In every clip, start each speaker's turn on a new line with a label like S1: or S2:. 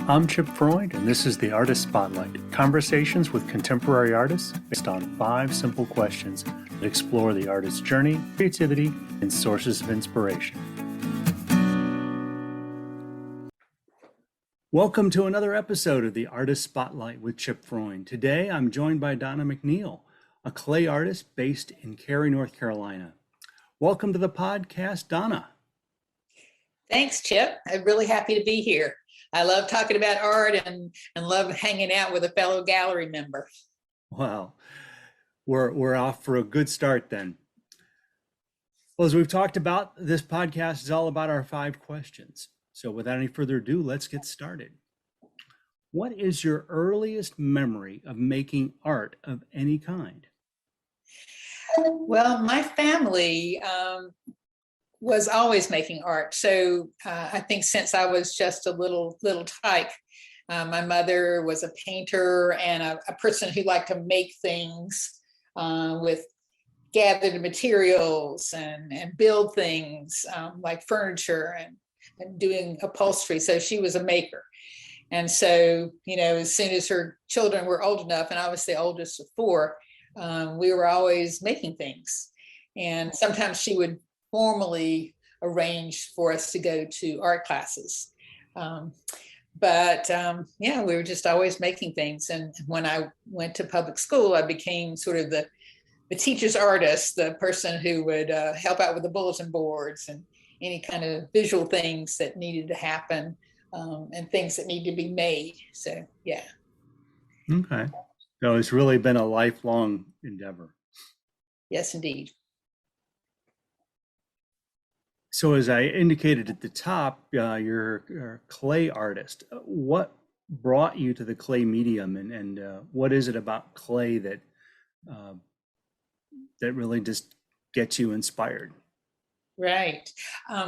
S1: I'm Chip Freud, and this is the Artist Spotlight, conversations with contemporary artists based on 5 simple questions that explore the artist's journey, creativity, and sources of inspiration. Welcome to another episode of the Artist Spotlight with Chip Freud. Today, I'm joined by Dona McNeill, a clay artist based in Cary, North Carolina. Welcome to the podcast, Dona.
S2: Thanks, Chip. I'm really happy to be here. I love talking about art and love hanging out with a fellow gallery member.
S1: Wow, we're off for a good start then. Well, as we've talked about, this podcast is all about our 5 questions. So without any further ado, let's get started. What is your earliest memory of making art of any kind?
S2: Well, my family was always making art. So I think since I was just a little tyke, my mother was a painter and a person who liked to make things with gathered materials and build things like furniture and doing upholstery. So she was a maker. And so, as soon as her children were old enough, and I was the oldest of 4, we were always making things. And sometimes she would formally arrange for us to go to art classes. But we were just always making things. And when I went to public school, I became sort of the teacher's artist, the person who would help out with the bulletin boards and any kind of visual things that needed to happen and things that need to be made. So, yeah.
S1: Okay. So it's really been a lifelong endeavor.
S2: Yes, indeed.
S1: So as I indicated at the top, you're a clay artist. What brought you to the clay medium, and what is it about clay that really just gets you inspired?
S2: Right.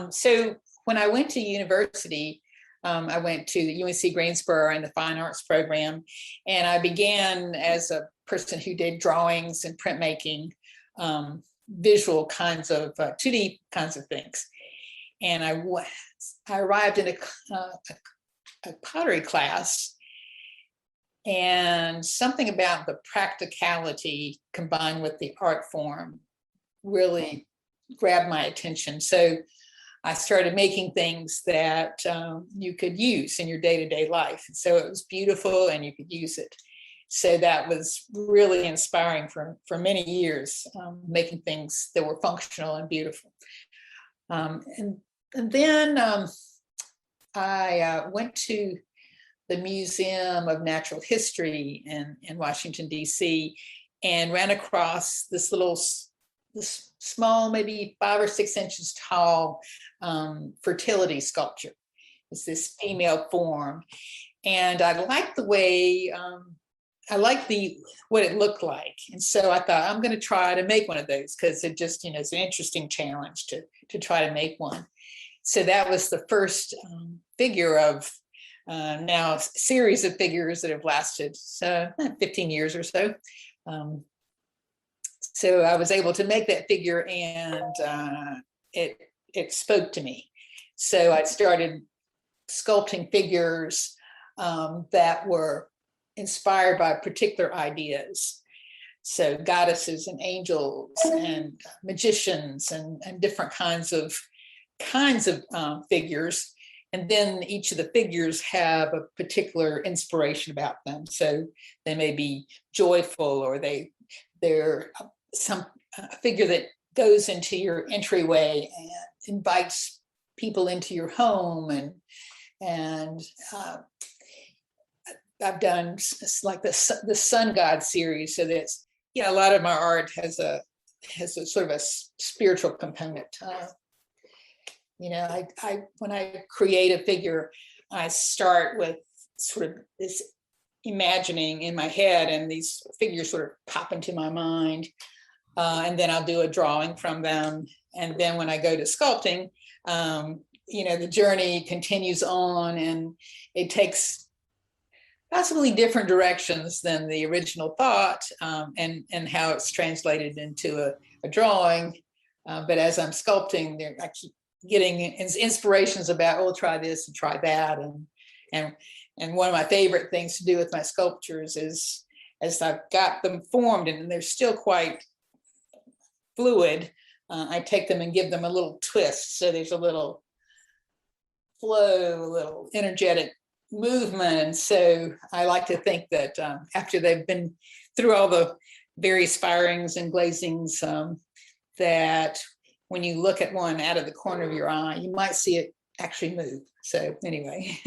S2: So when I went to university, I went to the UNC Greensboro and the Fine Arts program, and I began as a person who did drawings and printmaking, visual kinds of 2D kinds of things. And I arrived in a pottery class, and something about the practicality combined with the art form really grabbed my attention. So I started making things that you could use in your day-to-day life. So it was beautiful and you could use it. So that was really inspiring for many years, making things that were functional and beautiful. And then I went to the Museum of Natural History in Washington, D.C., and ran across this small, maybe 5 or 6 inches tall fertility sculpture. It's this female form. And I liked the way, what it looked like. And so I thought, I'm going to try to make one of those because it just, it's an interesting challenge to try to make one. So that was the first figure of now a series of figures that have lasted 15 years or so. So I was able to make that figure, and it spoke to me. So I started sculpting figures that were inspired by particular ideas. So goddesses and angels and magicians and different kinds of figures. And then each of the figures have a particular inspiration about them. So they may be joyful, or they're some figure that goes into your entryway and invites people into your home. And I've done like the Sun God series. So that's, a lot of my art has a sort of a spiritual component. When I create a figure, I start with sort of this imagining in my head, and these figures sort of pop into my mind. And then I'll do a drawing from them. And then when I go to sculpting, the journey continues on, and it takes possibly different directions than the original thought, and how it's translated into a drawing. But as I'm sculpting, I keep getting inspirations about, try this and try that. And one of my favorite things to do with my sculptures is, as I've got them formed and they're still quite fluid, I take them and give them a little twist. So there's a little flow, a little energetic movement. And so I like to think that after they've been through all the various firings and glazings, that when you look at one out of the corner of your eye, you might see it actually move. So anyway,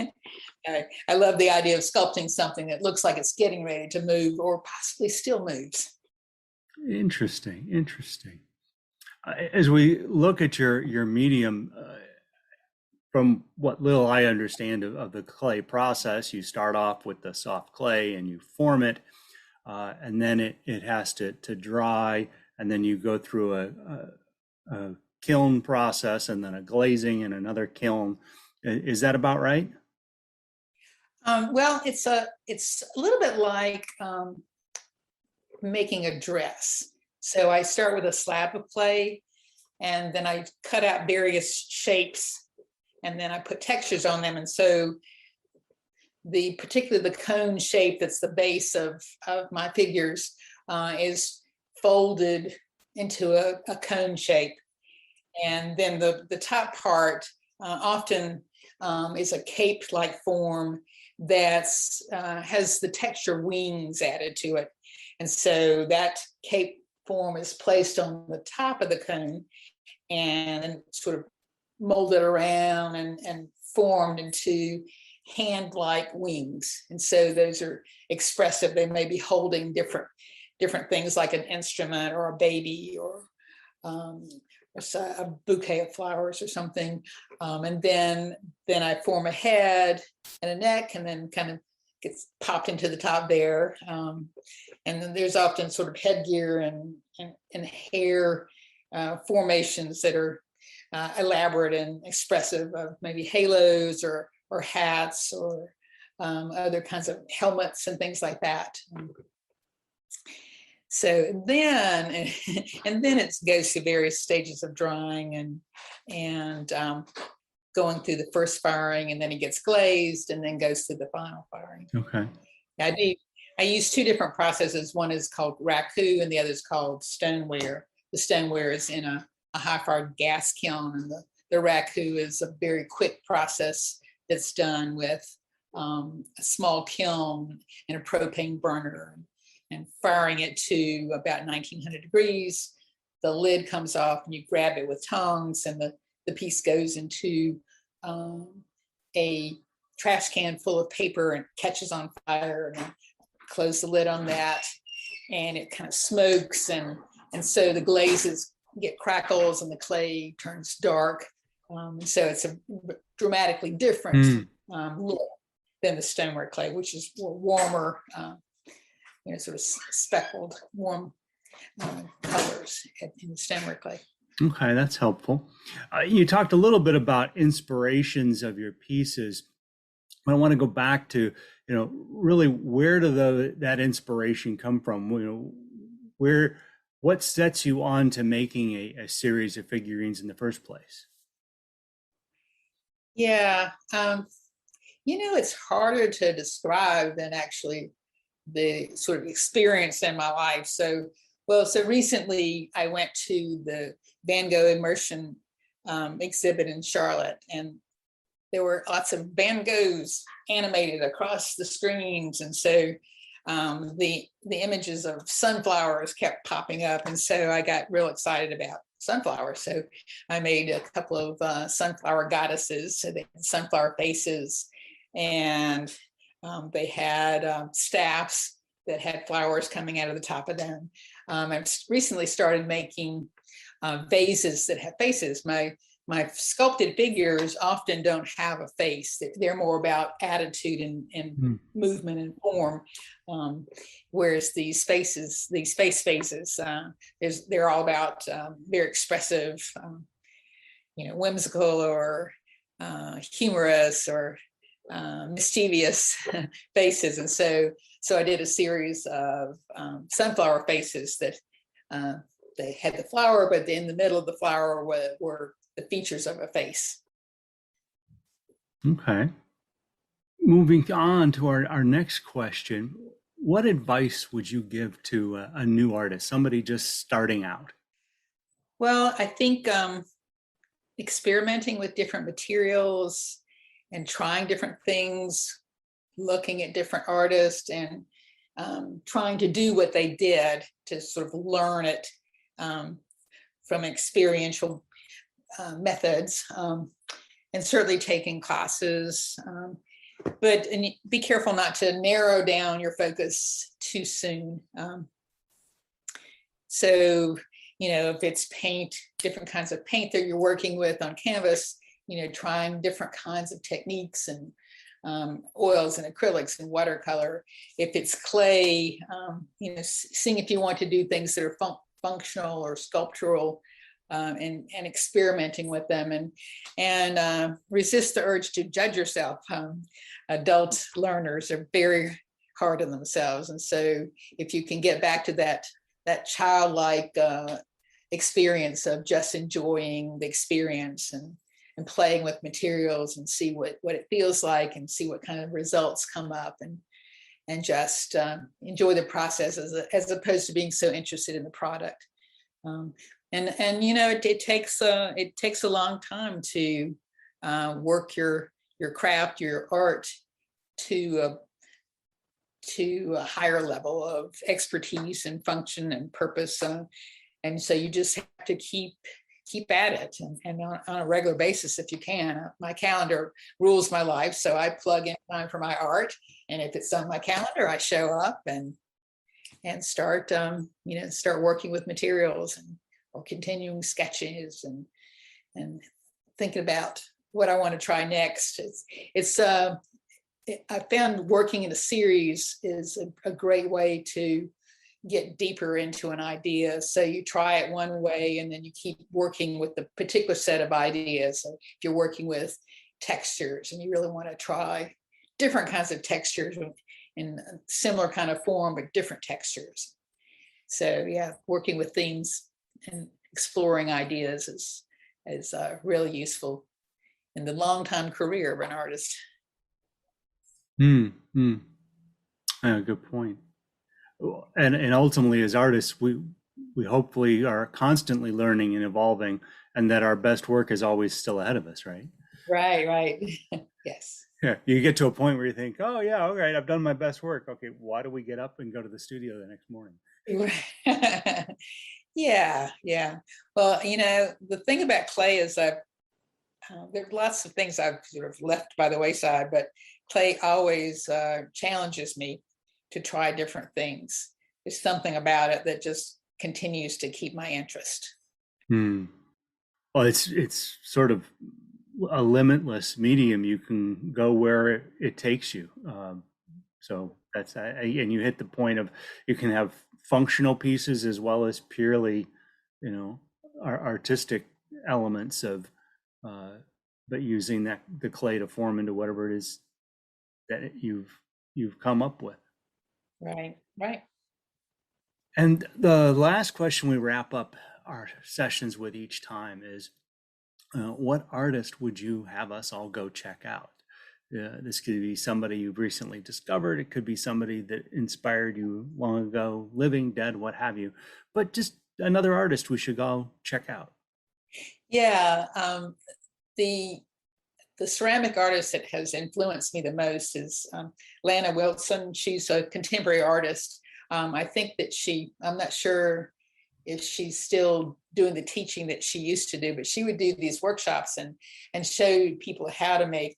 S2: I love the idea of sculpting something that looks like it's getting ready to move or possibly still moves.
S1: Interesting. As we look at your medium, from what little I understand of the clay process, you start off with the soft clay and you form it, and then it has to dry, and then you go through a kiln process and then a glazing and another kiln. Is that about right?
S2: Well, it's a little bit like making a dress. So I start with a slab of clay, and then I cut out various shapes, and then I put textures on them. And so particularly the cone shape that's the base of my figures is folded into a cone shape. And then the top part often is a cape-like form that has the texture wings added to it. And so that cape form is placed on the top of the cone and sort of molded around and formed into hand-like wings. And so those are expressive. They may be holding different things like an instrument or a baby or a bouquet of flowers or something. And then I form a head and a neck, and then kind of gets popped into the top there. And then there's often sort of headgear and hair formations that are elaborate and expressive of maybe halos or hats or other kinds of helmets and things like that. So then, and then it goes through various stages of drying and going through the first firing, and then it gets glazed and then goes through the final firing.
S1: Okay.
S2: I use two different processes. One is called raku and the other is called stoneware. The stoneware is in a high-fired gas kiln, and the raku is a very quick process that's done with a small kiln and a propane burner and firing it to about 1900 degrees. The lid comes off and you grab it with tongs, and the piece goes into a trash can full of paper and catches on fire, and close the lid on that, and it kind of smokes, and so the glazes get crackles and the clay turns dark. So it's a dramatically different look than the stoneware clay, which is warmer, sort of speckled, warm colors in the stoneware clay.
S1: Okay, that's helpful. You talked a little bit about inspirations of your pieces. I want to go back to, really where do that inspiration come from? What sets you on to making a series of figurines in the first place?
S2: Yeah, it's harder to describe than actually the sort of experience in my life. So recently I went to the Van Gogh immersion exhibit in Charlotte, and there were lots of Van Goghs animated across the screens. And so the images of sunflowers kept popping up. And so I got real excited about sunflowers. So I made a couple of sunflower goddesses. So they had sunflower faces, and they had staffs that had flowers coming out of the top of them. I've recently started making vases that have faces. My sculpted figures often don't have a face. They're more about attitude and movement and form. Whereas these face faces, they're all about very expressive, whimsical or humorous or mischievous faces. And so I did a series of sunflower faces that they had the flower, but in the middle of the flower were the features of a face.
S1: Okay. moving on to our next question, what advice would you give to a new artist, somebody just starting out?
S2: Well, I think experimenting with different materials and trying different things, looking at different artists and trying to do what they did to sort of learn it from experiential methods, and certainly taking classes. But be careful not to narrow down your focus too soon. So, if it's paint, different kinds of paint that you're working with on canvas, trying different kinds of techniques and oils and acrylics and watercolor. If it's clay, seeing if you want to do things that are functional or sculptural, and experimenting with them, and resist the urge to judge yourself. Adult learners are very hard on themselves, and so if you can get back to that childlike experience of just enjoying the experience and playing with materials and see what it feels like and see what kind of results come up, and just enjoy the process as opposed to being so interested in the product. And it takes a long time to work your craft, your art to a higher level of expertise and function and purpose, and so you just have to keep at it, and on a regular basis if you can. My calendar rules my life, so I plug in time for my art, and if it's on my calendar, I show up and start working with materials or continuing sketches and thinking about what I want to try next. I found working in a series is a great way to get deeper into an idea. So you try it one way and then you keep working with the particular set of ideas. So if you're working with textures and you really want to try different kinds of textures in a similar kind of form, but different textures. So yeah, working with themes and exploring ideas is really useful in the long-time career of an artist.
S1: Good point. And ultimately, as artists, we hopefully are constantly learning and evolving, and that our best work is always still ahead of us, right?
S2: Right. Yes.
S1: Yeah, you get to a point where you think, oh yeah, all right, I've done my best work. Okay, why do we get up and go to the studio the next morning?
S2: Yeah. Well, the thing about clay is there are lots of things I've sort of left by the wayside, but clay always challenges me to try different things. There's something about it that just continues to keep my interest.
S1: Well, it's sort of a limitless medium. You can go where it takes you. So that's and you hit the point of you can have functional pieces as well as purely, artistic elements of, but using the clay to form into whatever it is that you've come up with.
S2: Right.
S1: And the last question we wrap up our sessions with each time is, what artist would you have us all go check out? This could be somebody you've recently discovered. It could be somebody that inspired you long ago, living, dead, what have you. But just another artist we should go check out.
S2: Yeah. The ceramic artist that has influenced me the most is Lana Wilson. She's a contemporary artist. I think that I'm not sure if she's still doing the teaching that she used to do, but she would do these workshops and show people how to make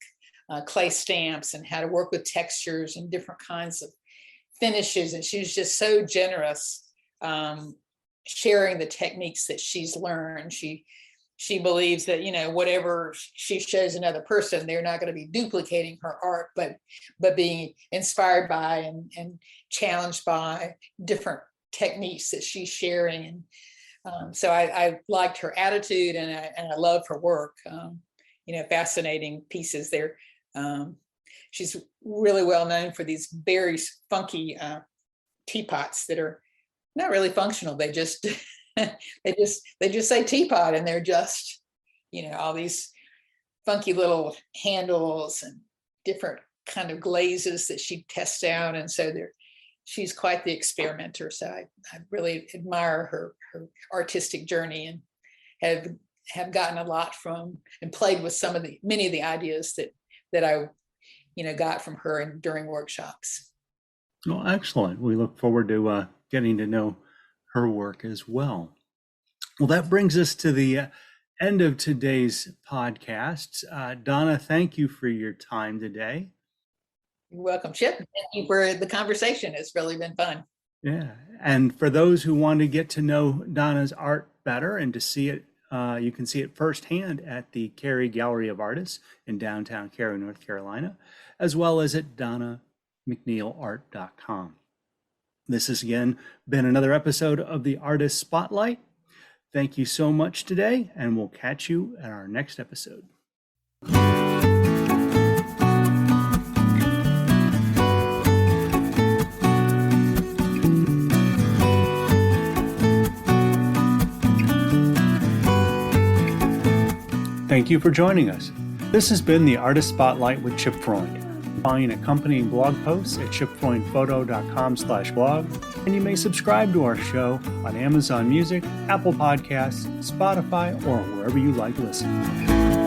S2: clay stamps and how to work with textures and different kinds of finishes. And she was just so generous, sharing the techniques that she's learned. She believes that, whatever she shows another person, they're not going to be duplicating her art, but being inspired by and challenged by different techniques that she's sharing. And so I liked her attitude and I love her work. Fascinating pieces there. She's really well known for these very funky teapots that are not really functional. They just they just say teapot, and they're just all these funky little handles and different kind of glazes that she tests out. And so she's quite the experimenter. So I really admire her artistic journey, and have gotten a lot from and played with many of the ideas that I, got from her during workshops.
S1: Well, excellent. We look forward to getting to know her work as well. Well, that brings us to the end of today's podcast. Donna, thank you for your time today.
S2: You're welcome, Chip. Thank you for the conversation. It's really been fun.
S1: Yeah. And for those who want to get to know Donna's art better and to see it, you can see it firsthand at the Cary Gallery of Artists in downtown Cary, North Carolina, as well as at DonnaMcNeillArt.com. This has again been another episode of the Artist Spotlight. Thank you so much today, and we'll catch you at our next episode. Thank you for joining us. This has been the Artist Spotlight with Chip Freund. Find accompanying blog posts at chipfreundphoto.com/blog, and you may subscribe to our show on Amazon Music, Apple Podcasts, Spotify, or wherever you like listening.